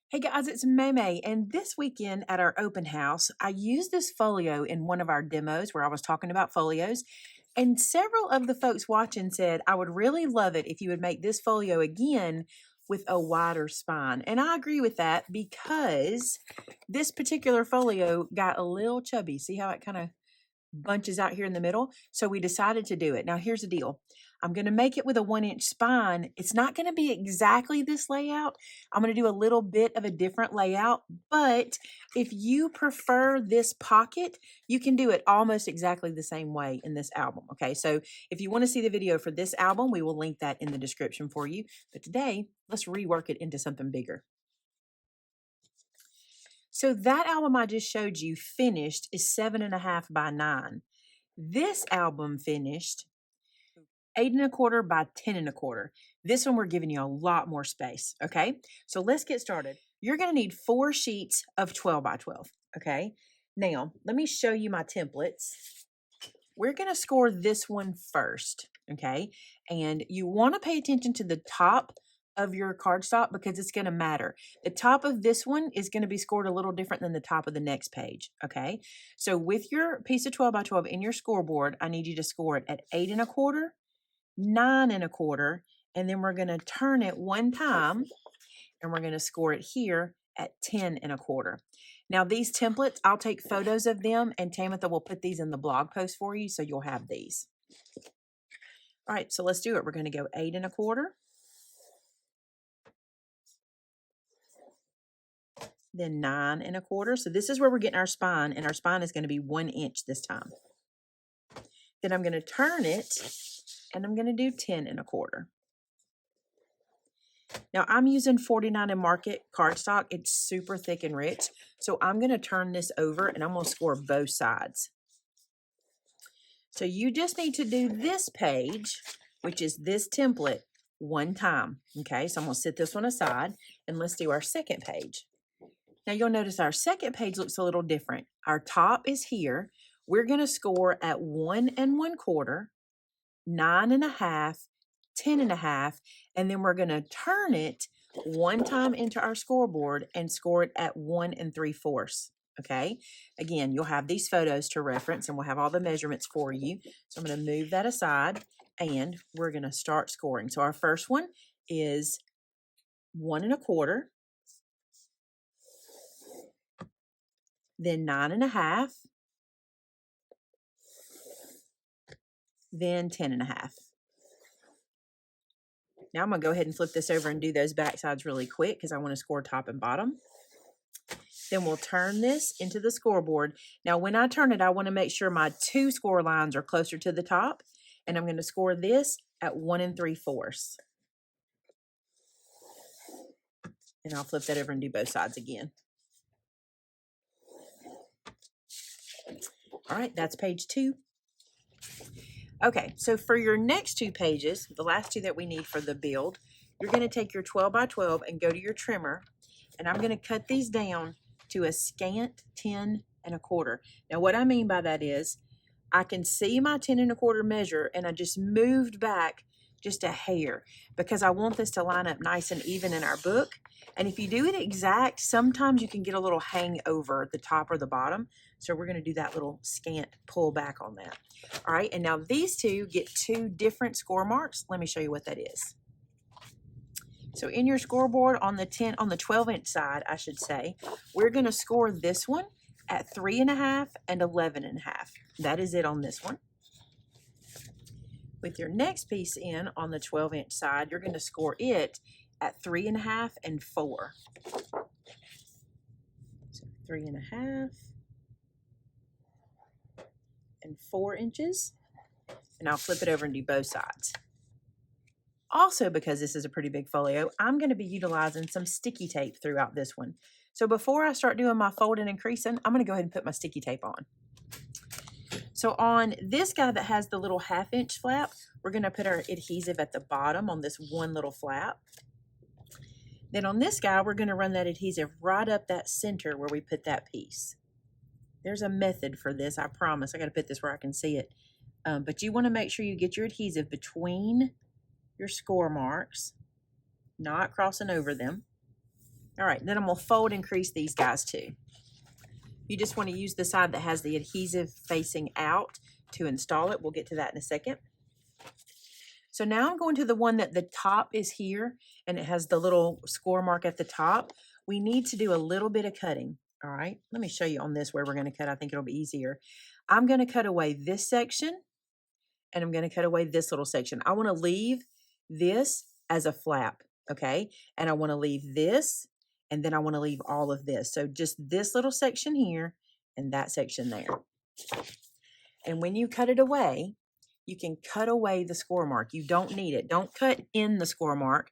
Hey guys, it's Maymay, and this weekend at our open house, I used this folio in one of our demos where I was talking about folios, and several of the folks watching said, I would really love it if you would make this folio again with a wider spine. And I agree with that because this particular folio got a little chubby. See how it kind of bunches out here in the middle? So we decided to do it. Now, here's the deal. I'm going to make it with a 1-inch spine. It's not going to be exactly this layout. I'm going to do a little bit of a different layout, but if you prefer this pocket, you can do it almost exactly the same way in this album. Okay, so if you want to see the video for this album, we will link that in the description for you. But today, let's rework it into something bigger. So that album I just showed you finished is 7.5 by 9. This album finished 8.25 by 10.25. This one we're giving you a lot more space, okay? So let's get started. You're gonna need 4 sheets of 12 by 12, okay? Now, let me show you my templates. We're gonna score this one first, okay? And you wanna pay attention to the top of your cardstock because it's gonna matter. The top of this one is gonna be scored a little different than the top of the next page, okay? So with your piece of 12 by 12 in your scoreboard, I need you to score it at 8.25, 9.25, and then we're going to turn it one time and we're going to score it here at 10.25. Now these templates, I'll take photos of them and Tamitha will put these in the blog post for you so you'll have these. All right, so let's do it. We're going to go 8.25, then 9.25. So this is where we're getting our spine, and our spine is going to be 1 inch this time. Then I'm going to turn it and I'm going to do 10.25. Now I'm using 49 and Market cardstock. It's super thick and rich. So I'm going to turn this over and I'm going to score both sides. So you just need to do this page, which is this template, one time. Okay, so I'm going to set this one aside and let's do our second page. Now you'll notice our second page looks a little different. Our top is here. We're going to score at 1 1/4, 9.5, 10.5, and then we're going to turn it one time into our scoreboard and score it at 1 3/4. Okay, again, you'll have these photos to reference and we'll have all the measurements for you. So I'm going to move that aside and we're going to start scoring. So our first one is 1 1/4, then 9.5, then 10.5. Now I'm going to go ahead and flip this over and do those back sides really quick because I want to score top and bottom. Then we'll turn this into the scoreboard. Now when I turn it, I want to make sure my 2 score lines are closer to the top. And I'm going to score this at 1 3/4. And I'll flip that over and do both sides again. All right, that's page 2. Okay, so for your next 2 pages, the last 2 that we need for the build, you're going to take your 12 by 12 and go to your trimmer. And I'm going to cut these down to a scant 10.25. Now what I mean by that is I can see my 10.25 measure and I just moved back just a hair because I want this to line up nice and even in our book. And if you do it exact, sometimes you can get a little hang over the top or the bottom. So we're going to do that little scant pull back on that. All right, and now these 2 get 2 different score marks. Let me show you what that is. So in your scoreboard on the 12-inch side, I should say, we're going to score this one at 3.5 and 11.5. That is it on this one. With your next piece in on the 12-inch side, you're going to score it at 3.5 and 4. So 3.5 and 4 inches. And I'll flip it over and do both sides. Also, because this is a pretty big folio, I'm going to be utilizing some sticky tape throughout this one. So before I start doing my folding and creasing, I'm going to go ahead and put my sticky tape on. So on this guy that has the little 1/2 inch flap, we're going to put our adhesive at the bottom on this one little flap. Then on this guy, we're going to run that adhesive right up that center where we put that piece. There's a method for this, I promise. I got to put this where I can see it. But you want to make sure you get your adhesive between your score marks, not crossing over them. All right, then I'm gonna fold and crease these guys too. You just want to use the side that has the adhesive facing out to install it. We'll get to that in a second. So now I'm going to the one that the top is here and it has the little score mark at the top. We need to do a little bit of cutting. All right, let me show you on this where we're going to cut. I think it'll be easier. I'm going to cut away this section and I'm going to cut away this little section. I want to leave this as a flap, okay? And I want to leave this, and then I want to leave all of this. So just this little section here and that section there. And when you cut it away, you can cut away the score mark. You don't need it. Don't cut in the score mark.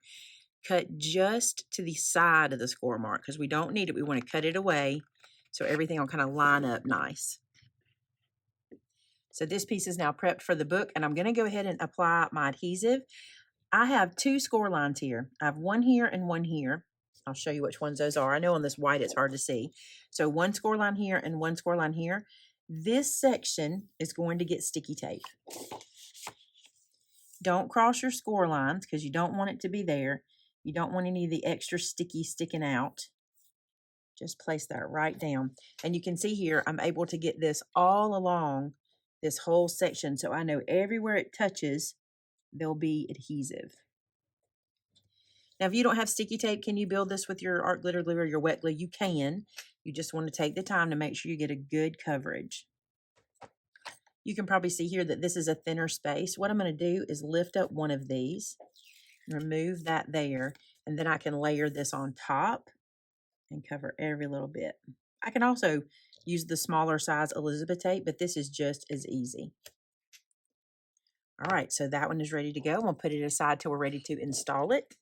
Cut just to the side of the score mark because we don't need it. We want to cut it away so everything will kind of line up nice. So this piece is now prepped for the book, and I'm going to go ahead and apply my adhesive. I have two score lines here. I have one here and one here. I'll show you which ones those are. I know on this white it's hard to see. So one score line here and one score line here. This section is going to get sticky tape. Don't cross your score lines because you don't want it to be there. You don't want any of the extra sticky sticking out. Just place that right down. And you can see here, I'm able to get this all along this whole section. So I know everywhere it touches, there'll be adhesive. Now, if you don't have sticky tape, can you build this with your art glitter glue or your wet glue? You can. You just want to take the time to make sure you get a good coverage. You can probably see here that this is a thinner space. What I'm going to do is lift up one of these, remove that there, and then I can layer this on top and cover every little bit. I can also use the smaller size Elizabeth tape, but this is just as easy. All right, so that one is ready to go. I'm going to put it aside till we're ready to install it.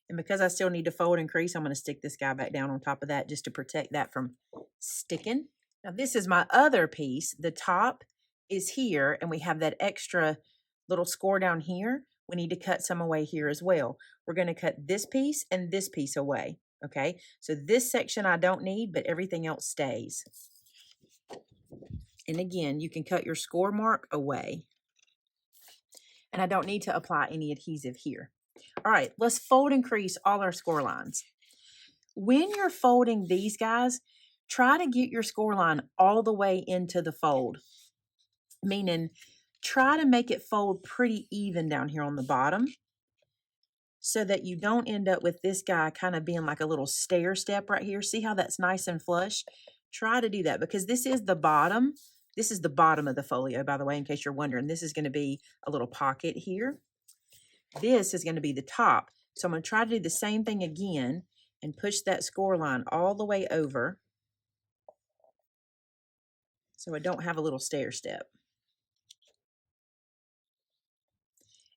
And because I still need to fold and crease, I'm going to stick this guy back down on top of that just to protect that from sticking. Now this is my other piece. The top is here and we have that extra little score down here. We need to cut some away here as well. We're going to cut this piece and this piece away. Okay, so this section I don't need, but everything else stays. And again, you can cut your score mark away. And I don't need to apply any adhesive here. All right, let's fold and crease all our score lines. When you're folding these guys, try to get your score line all the way into the fold. Meaning, try to make it fold pretty even down here on the bottom so that you don't end up with this guy kind of being like a little stair step right here. See how that's nice and flush? Try to do that because this is the bottom. This is the bottom of the folio, by the way, in case you're wondering. This is going to be a little pocket here. This is going to be the top. So I'm going to try to do the same thing again and push that score line all the way over so I don't have a little stair step.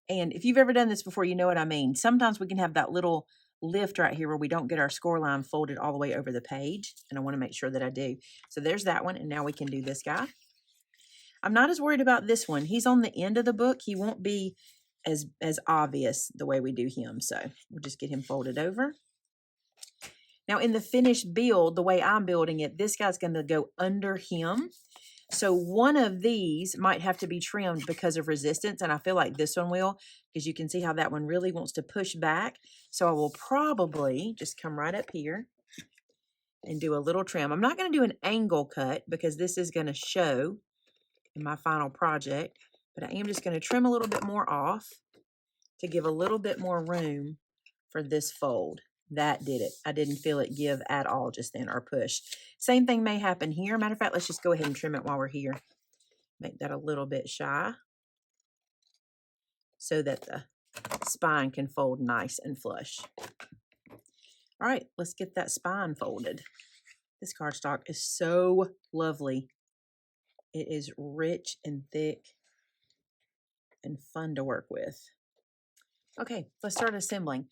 And if you've ever done this before, you know what I mean. Sometimes we can have that little lift right here where we don't get our score line folded all the way over the page. And I want to make sure that I do. So there's that one. And now we can do this guy. I'm not as worried about this one. He's on the end of the book. He won't be as obvious the way we do him. So we'll just get him folded over. Now in the finished build, the way I'm building it, this guy's going to go under him. So one of these might have to be trimmed because of resistance, and I feel like this one will, because you can see how that one really wants to push back. So I will probably just come right up here and do a little trim. I'm not going to do an angle cut because this is going to show in my final project, but I am just going to trim a little bit more off to give a little bit more room for this fold. That did it. I didn't feel it give at all just then or push. Same thing may happen here. Matter of fact, let's just go ahead and trim it while we're here. Make that a little bit shy so that the spine can fold nice and flush. All right, let's get that spine folded. This cardstock is so lovely. It is rich and thick and fun to work with. Okay, let's start assembling.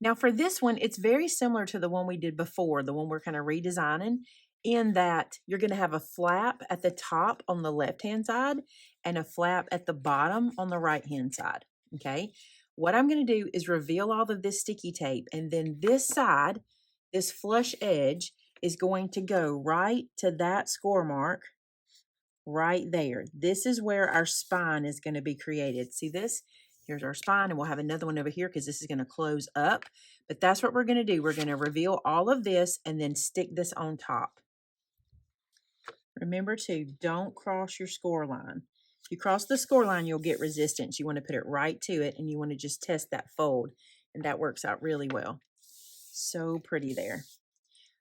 Now for this one, it's very similar to the one we did before, the one we're kind of redesigning, in that you're going to have a flap at the top on the left-hand side and a flap at the bottom on the right-hand side, okay? What I'm going to do is reveal all of this sticky tape, and then this side, this flush edge, is going to go right to that score mark right there. This is where our spine is going to be created. See this? Here's our spine, and we'll have another one over here because this is going to close up. But that's what we're going to do. We're going to reveal all of this and then stick this on top. Remember to don't cross your score line. If you cross the score line, you'll get resistance. You want to put it right to it, and you want to just test that fold, and that works out really well. So pretty there.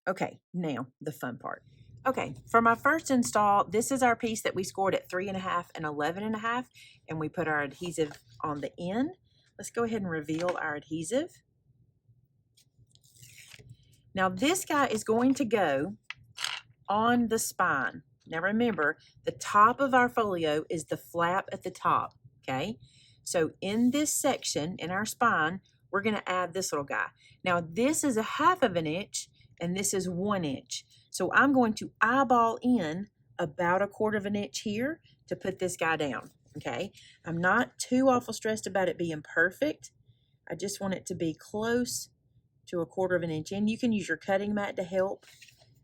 Okay, now the fun part. Okay, for my first install, this is our piece that we scored at 3.5 and 11.5, and we put our adhesive on the end. Let's go ahead and reveal our adhesive. Now this guy is going to go on the spine. Now remember, the top of our folio is the flap at the top, okay? So in this section, in our spine, we're gonna add this little guy. Now this is 1/2 inch, and this is 1 inch. So I'm going to eyeball in about 1/4 inch here to put this guy down, okay? I'm not too awful stressed about it being perfect. I just want it to be close to 1/4 inch. And you can use your cutting mat to help.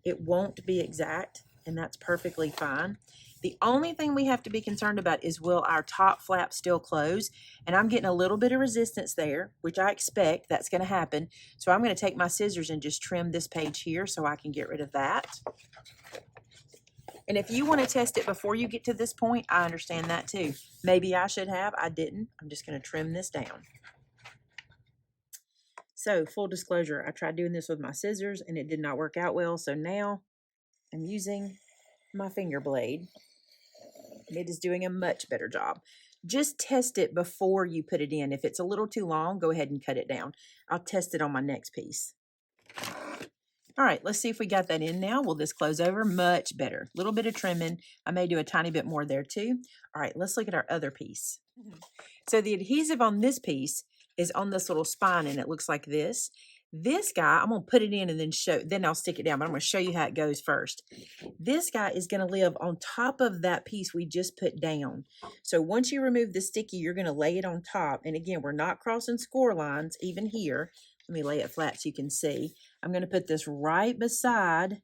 It won't be exact, and that's perfectly fine. The only thing we have to be concerned about is, will our top flap still close? And I'm getting a little bit of resistance there, which I expect that's going to happen. So I'm going to take my scissors and just trim this page here so I can get rid of that. And if you want to test it before you get to this point, I understand that too. Maybe I should have. I didn't. I'm just going to trim this down. So full disclosure, I tried doing this with my scissors and it did not work out well. So now I'm using my finger blade. It is doing a much better job. Just test it before you put it in. If it's a little too long, go ahead and cut it down. I'll test it on my next piece. All right, let's see if we got that in now. Will this close over? Much better. A little bit of trimming. I may do a tiny bit more there too. All right, let's look at our other piece. So the adhesive on this piece is on this little spine, and it looks like this. This guy, I'm going to put it in and then I'll stick it down, but I'm going to show you how it goes first. This guy is going to live on top of that piece we just put down. So once you remove the sticky, you're going to lay it on top. And again, we're not crossing score lines even here. Let me lay it flat so you can see. I'm going to put this right beside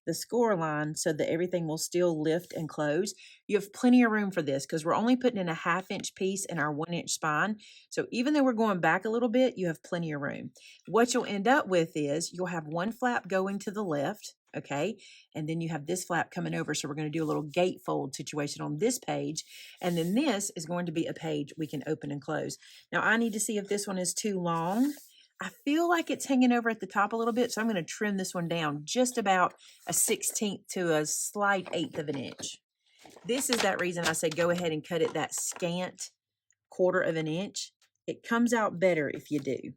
the score line so that everything will still lift and close. You have plenty of room for this because we're only putting in a 1/2 inch piece in our 1 inch spine. So even though we're going back a little bit, you have plenty of room. What you'll end up with is you'll have one flap going to the left, okay? And then you have this flap coming over. So we're going to do a little gatefold situation on this page. And then this is going to be a page we can open and close. Now I need to see if this one is too long. I feel like it's hanging over at the top a little bit, so I'm going to trim this one down just about a 1/16 to a slight 1/8 inch. This is that reason I said go ahead and cut it that scant 1/4 inch. It comes out better if you do.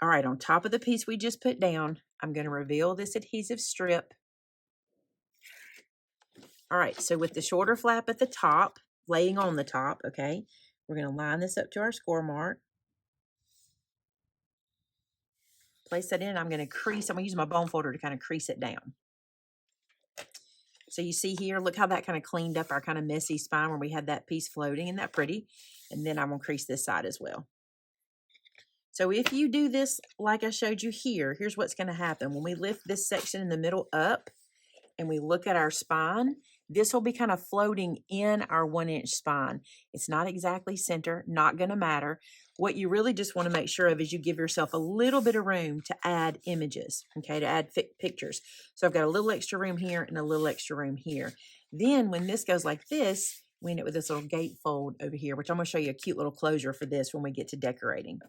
All right, on top of the piece we just put down, I'm going to reveal this adhesive strip. All right, so with the shorter flap at the top, laying on the top, okay, we're going to line this up to our score mark. Place that in. I'm going to crease. I'm going to use my bone folder to kind of crease it down. So you see here, look how that kind of cleaned up our kind of messy spine where we had that piece floating. Isn't that pretty? And then I'm going to crease this side as well. So if you do this like I showed you here, here's what's going to happen. When we lift this section in the middle up and we look at our spine, this will be kind of floating in our 1 inch spine. It's not exactly center, not going to matter. What you really just want to make sure of is you give yourself a little bit of room to add images, okay, to add pictures. So I've got a little extra room here and a little extra room here. Then when this goes like this, we end up with this little gatefold over here, which I'm going to show you a cute little closure for this when we get to decorating.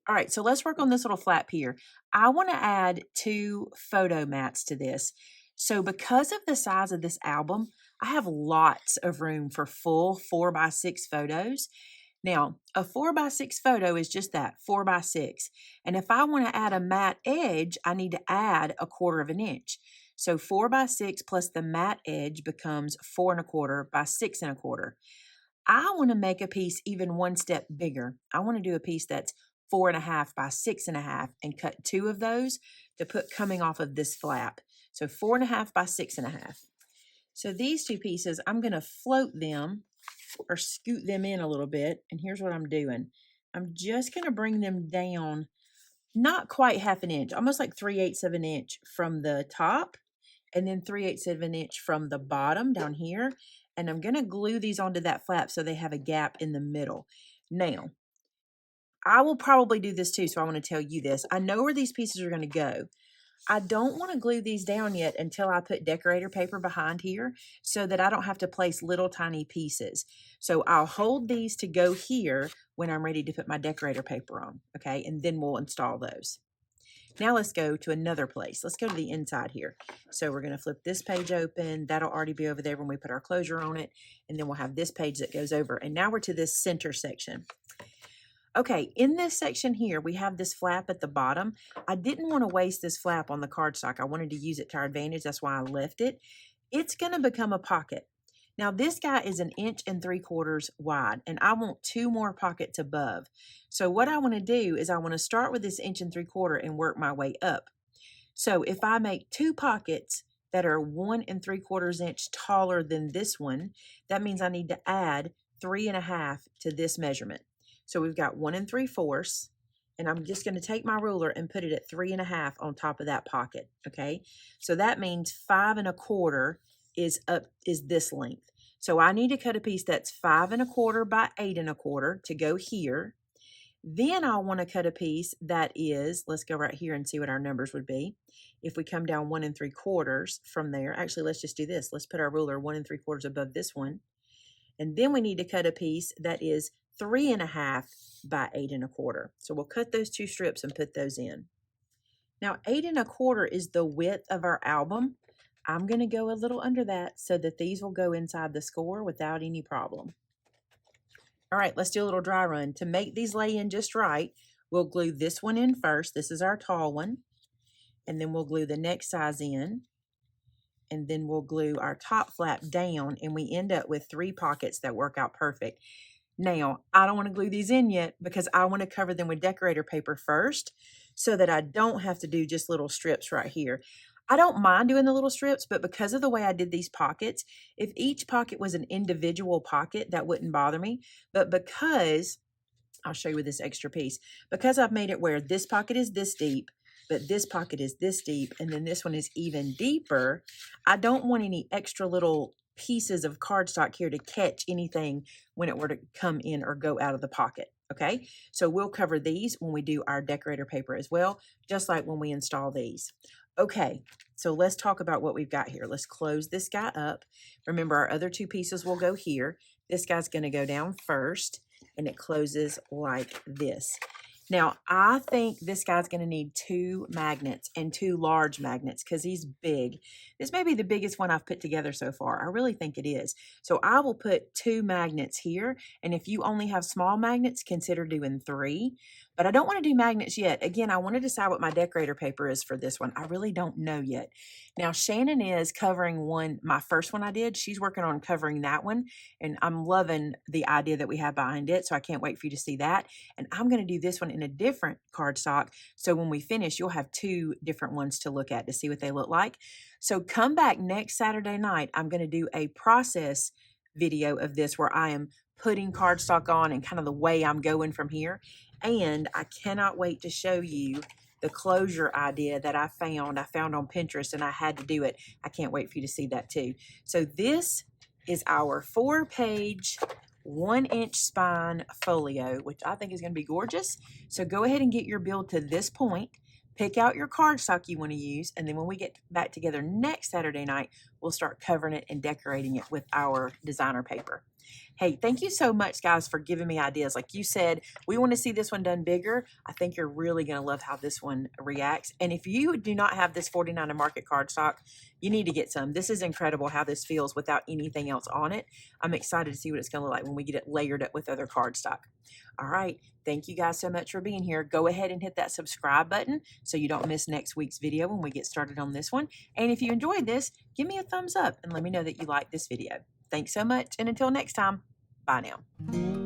All right, so let's work on this little flap here. I want to add 2 photo mats to this. So because of the size of this album, I have lots of room for full 4x6 photos. Now, a 4x6 photo is just that, 4x6. And if I want to add a matte edge, I need to add 1/4 inch. So 4x6 plus the matte edge becomes 4 1/4 by 6 1/4. I want to make a piece even one step bigger. I want to do a piece that's 4 1/2 by 6 1/2 and cut 2 of those to put coming off of this flap. So 4 1/2 by 6 1/2. So these 2 pieces, I'm going to float them or scoot them in a little bit. And here's what I'm doing. I'm just going to bring them down, not quite 1/2 inch, almost like 3/8 inch from the top, and then 3/8 inch from the bottom down here. and I'm going to glue these onto that flap so they have a gap in the middle. Now, I will probably do this too, so I want to tell you this. I know where these pieces are going to go. I don't want to glue these down yet until I put decorator paper behind here so that I don't have to place little tiny pieces. So I'll hold these to go here when I'm ready to put my decorator paper on, okay? And then we'll install those. Now let's go to another place. Let's go to the inside here. So we're going to flip this page open. That'll already be over there when we put our closure on it. And then we'll have this page that goes over. And now we're to this center section. Okay, in this section here, we have this flap at the bottom. I didn't want to waste this flap on the cardstock. I wanted to use it to our advantage. That's why I left it. It's going to become a pocket. Now, this guy is 1 3/4 inches wide, and I want 2 more pockets above. So what I want to do is I want to start with this 1 3/4 and work my way up. So if I make 2 pockets that are 1 3/4 inches taller than this one, that means I need to add 3.5 to this measurement. So we've got 1 3/4, and I'm just going to take my ruler and put it at 3.5 on top of that pocket. Okay, so that means 5 1/4 is this length. So I need to cut a piece that's 5 1/4 by 8 1/4 to go here. Then I'll want to cut a piece that is, let's go right here and see what our numbers would be. If we come down 1 3/4 from there, actually, let's just do this. Let's put our ruler 1 3/4 above this one. And then we need to cut a piece that is 3.5 by 8 1/4. So we'll cut those 2 strips and put those in. Now 8 1/4 is the width of our album. I'm going to go a little under that so that these will go inside the score without any problem. All right, let's do a little dry run. To make these lay in just right, we'll glue this one in first. This is our tall one. And then we'll glue the next size in. And then we'll glue our top flap down, and we end up with 3 pockets that work out perfect. Now, I don't want to glue these in yet because I want to cover them with decorator paper first so that I don't have to do just little strips right here. I don't mind doing the little strips, but because of the way I did these pockets, if each pocket was an individual pocket, that wouldn't bother me. But because, I'll show you with this extra piece, because I've made it where this pocket is this deep, but this pocket is this deep, and then this one is even deeper, I don't want any extra little pieces of cardstock here to catch anything when it were to come in or go out of the pocket, okay? So we'll cover these when we do our decorator paper as well, just like when we install these. Okay, so let's talk about what we've got here. Let's close this guy up. Remember, our other 2 pieces will go here. This guy's gonna go down first, and it closes like this. Now, I think this guy's going to need 2 magnets and 2 large magnets because he's big. This may be the biggest one I've put together so far. I really think it is. So I will put 2 magnets here. And if you only have small magnets, consider doing 3. But I don't want to do magnets yet. Again, I want to decide what my decorator paper is for this one. I really don't know yet. Now, Shannon is covering my first one I did. She's working on covering that one. And I'm loving the idea that we have behind it. So I can't wait for you to see that. And I'm going to do this one in a different cardstock. So when we finish, you'll have 2 different ones to look at to see what they look like. So come back next Saturday night. I'm going to do a process video of this where I am putting cardstock on and kind of the way I'm going from here. And I cannot wait to show you the closure idea that I found on Pinterest, and I had to do it. I can't wait for you to see that too. So this is our 4-page 1-inch spine folio, which I think is going to be gorgeous. So go ahead and get your build to this point. Pick out your cardstock you want to use, and then when we get back together next Saturday night, we'll start covering it and decorating it with our designer paper. Hey, thank you so much, guys, for giving me ideas. Like you said, we want to see this one done bigger. I think you're really going to love how this one reacts. And if you do not have this 49 Market cardstock, you need to get some. This is incredible how this feels without anything else on it. I'm excited to see what it's going to look like when we get it layered up with other cardstock. All right. Thank you guys so much for being here. Go ahead and hit that subscribe button so you don't miss next week's video when we get started on this one. And if you enjoyed this, give me a thumbs up and let me know that you liked this video. Thanks so much, and until next time, bye now.